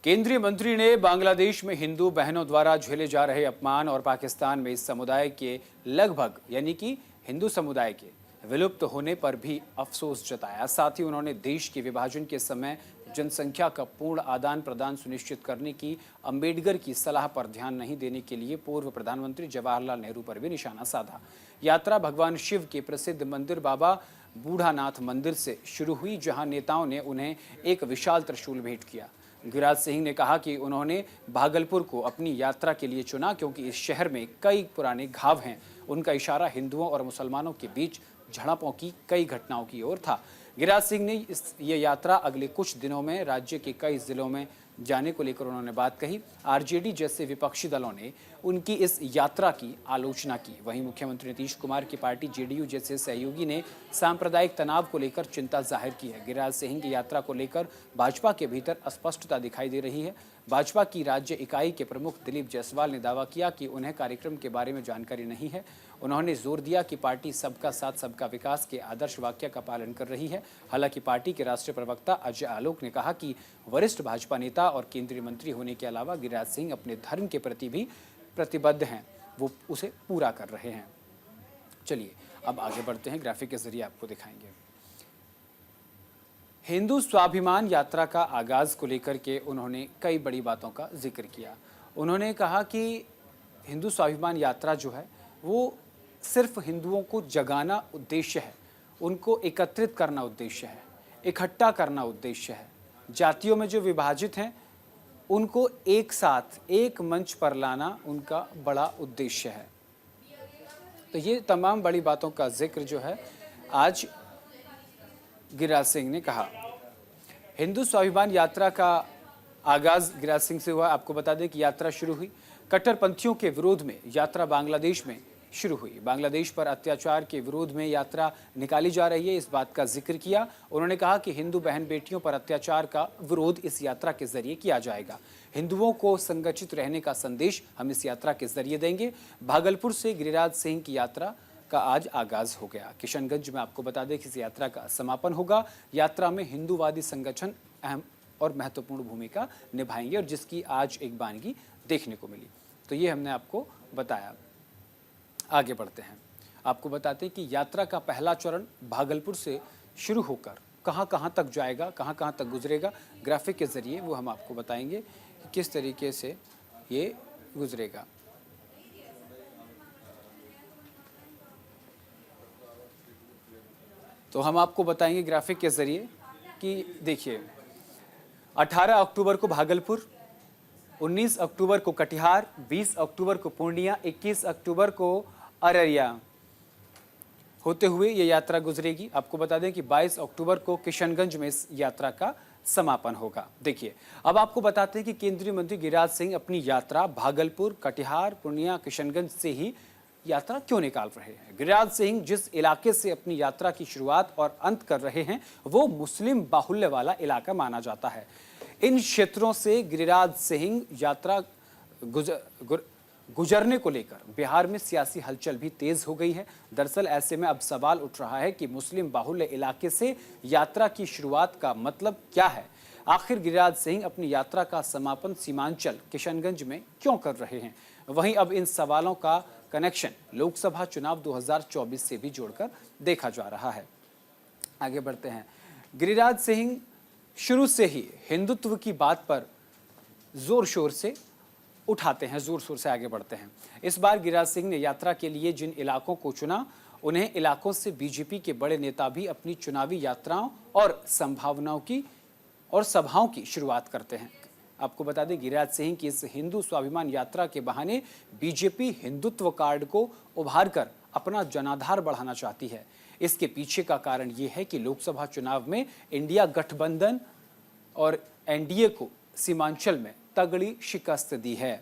केंद्रीय मंत्री ने बांग्लादेश में हिंदू बहनों द्वारा झेले जा रहे अपमान और पाकिस्तान में इस समुदाय के लगभग यानी कि हिंदू समुदाय के विलुप्त होने पर भी अफसोस जताया। साथ ही उन्होंने देश के विभाजन के समय जनसंख्या का पूर्ण आदान प्रदान सुनिश्चित करने की अंबेडकर की सलाह पर ध्यान नहीं देने के लिए पूर्व प्रधानमंत्री जवाहरलाल नेहरू पर भी निशाना साधा। यात्रा भगवान शिव के प्रसिद्ध मंदिर बाबा बूढ़ानाथ मंदिर से शुरू हुई, जहां नेताओं ने उन्हें एक विशाल त्रिशूल भेंट किया। गिरिराज सिंह ने कहा कि उन्होंने भागलपुर को अपनी यात्रा के लिए चुना क्योंकि इस शहर में कई पुराने घाव हैं। उनका इशारा हिंदुओं और मुसलमानों के बीच झड़पों की कई घटनाओं की ओर था। गिरिराज सिंह ने ये यात्रा अगले कुछ दिनों में राज्य के कई जिलों में जाने को लेकर उन्होंने बात कही। आरजेडी जैसे विपक्षी दलों ने उनकी इस यात्रा की आलोचना की। वहीं मुख्यमंत्री नीतीश कुमार की पार्टी जेडीयू जैसे सहयोगी ने सांप्रदायिक तनाव को लेकर चिंता जाहिर की है। गिरिराज सिंह की यात्रा को लेकर भाजपा के भीतर अस्पष्टता दिखाई दे रही है। भाजपा की राज्य इकाई के प्रमुख दिलीप जायसवाल ने दावा किया कि उन्हें कार्यक्रम के बारे में जानकारी नहीं है। उन्होंने जोर दिया कि पार्टी सबका साथ सबका विकास के आदर्श वाक्य का पालन कर रही है। हालांकि पार्टी के राष्ट्रीय प्रवक्ता अजय आलोक ने कहा कि वरिष्ठ भाजपा नेता और केंद्रीय मंत्री होने के अलावा गिरिराज सिंह अपने धर्म के प्रति भी प्रतिबद्ध हैं, वो उसे पूरा कर रहे हैं। चलिए अब आगे बढ़ते हैं, ग्राफिक के जरिए आपको दिखाएंगे। हिंदू स्वाभिमान यात्रा का आगाज को लेकर के उन्होंने कई बड़ी बातों का जिक्र किया। उन्होंने कहा कि हिंदू स्वाभिमान यात्रा जो है वो सिर्फ हिंदुओं को जगाना उद्देश्य है, उनको एकत्रित करना उद्देश्य है, इकट्ठा करना उद्देश्य है। जातियों में जो विभाजित हैं उनको एक साथ एक मंच पर लाना उनका बड़ा उद्देश्य है। तो ये तमाम बड़ी बातों का जिक्र जो है आज गिरिराज सिंह ने कहा। हिंदू स्वाभिमान यात्रा का आगाज गिरिराज सिंह से हुआ। आपको बता दें कि यात्रा शुरू हुई कट्टरपंथियों के विरोध में। यात्रा बांग्लादेश में शुरू हुई। बांग्लादेश पर अत्याचार के विरोध में यात्रा निकाली जा रही है, इस बात का जिक्र किया। उन्होंने कहा कि हिंदू बहन बेटियों पर अत्याचार का विरोध इस यात्रा के जरिए किया जाएगा। हिंदुओं को संगठित रहने का संदेश हम इस यात्रा के जरिए देंगे। भागलपुर से गिरिराज सिंह की यात्रा का आज आगाज हो गया। किशनगंज में आपको बता दें कि इस यात्रा का समापन होगा। यात्रा में हिंदूवादी संगठन अहम और महत्वपूर्ण भूमिका निभाएंगे और जिसकी आज एक बानगी देखने को मिली। तो ये हमने आपको बताया। आगे बढ़ते हैं, आपको बताते हैं कि यात्रा का पहला चरण भागलपुर से शुरू होकर कहां तक जाएगा, कहां तक गुजरेगा। ग्राफिक के जरिए वो हम आपको बताएंगे कि किस तरीके से ये गुजरेगा। तो हम आपको बताएंगे ग्राफिक के जरिए कि देखिए 18 अक्टूबर को भागलपुर, 19 अक्टूबर को कटिहार, 20 अक्टूबर को पूर्णिया, 21 अक्टूबर को अररिया होते हुए ये यात्रा गुजरेगी। आपको बता दें कि 22 अक्टूबर को किशनगंज में इस यात्रा का समापन होगा। देखिए अब आपको बताते हैं कि केंद्रीय मंत्री गिरिराज सिंह अपनी यात्रा भागलपुर, कटिहार, पूर्णिया, किशनगंज से ही यात्रा क्यों निकाल रहे हैं। गिरिराज सिंह जिस इलाके से अपनी यात्रा की शुरुआत और अंत कर रहे हैं वो मुस्लिम बाहुल्य वाला इलाका माना जाता है। इन क्षेत्रों से गिरिराज सिंह यात्रा गुजरने को लेकर बिहार में सियासी हलचल भी तेज हो गई है। दरअसल ऐसे में अब सवाल उठ रहा है कि मुस्लिम बाहुल्य इलाके से यात्रा की शुरुआत का मतलब क्या है। आखिर गिरिराज सिंह अपनी यात्रा का समापन सीमांचल किशनगंज में क्यों कर रहे हैं। वहीं अब इन सवालों का कनेक्शन लोकसभा चुनाव 2024 से भी जोड़कर देखा जा रहा है। आगे बढ़ते हैं। गिरिराज सिंह शुरू से ही हिंदुत्व की बात पर जोर शोर से उठाते हैं, जोर शोर से आगे बढ़ते हैं। इस बार गिरिराज सिंह ने यात्रा के लिए जिन इलाकों को चुना उन्हें इलाकों से बीजेपी के बड़े नेता भी अपनी चुनावी यात्राओं और संभावनाओं की और सभाओं की शुरुआत करते हैं। आपको बता दें गिरिराज सिंह की इस हिंदू स्वाभिमान यात्रा के बहाने बीजेपी हिंदुत्व कार्ड को उभार कर अपना जनाधार बढ़ाना चाहती है। इसके पीछे का कारण ये है कि लोकसभा चुनाव में इंडिया गठबंधन और एनडीए को सीमांचल में तगड़ी शिकस्त दी है।